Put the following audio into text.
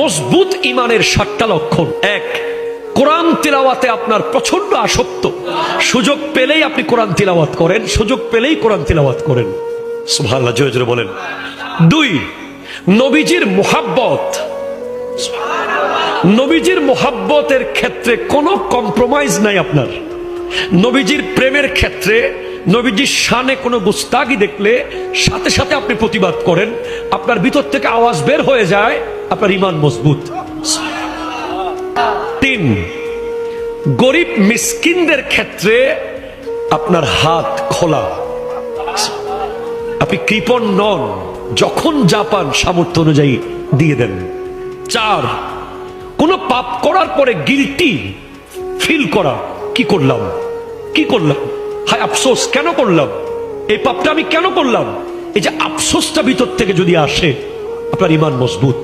মজবুত ইমানের 7টা লক্ষণ। 1, কোরআন তিলাওয়াতে আপনার প্রচন্ড আসক্ত, সুযোগ পেলেই আপনি কোরআন তিলাওয়াত করেন, সুযোগ পেলেই কোরআন তিলাওয়াত করেন। সুবহানাল্লাহ, জোরে জোরে বলেন। 2, নবীজির মুহাব্বত, নবীজির মুহাব্বতের ক্ষেত্রে কোনো কম্প্রোমাইজ নাই আপনার। নবীজির প্রেমের ক্ষেত্রে নবীজির শানে কোনো গুস্তাগি দেখলে সাথে সাথে আপনি প্রতিবাদ করেন, আপনার ভিতর থেকে আওয়াজ বের হয়ে যায়, আপনার ঈমান মজবুত। 3, গরিব মিসকিনদের ক্ষেত্রে আপনার হাত খোলা, আপনি কৃপণ নন, যখন যা পান সামর্থ্য অনুযায়ী দিয়ে দেন। 4, কোন পাপ করার পরে গিল্টি ফিল করা, কি করলাম, হায় আফসোস কেন করলাম, এই পাপটা আমি কেন করলাম, এই যে আফসোসটা ভিতর থেকে যদি আসে, আপনার ঈমান মজবুত।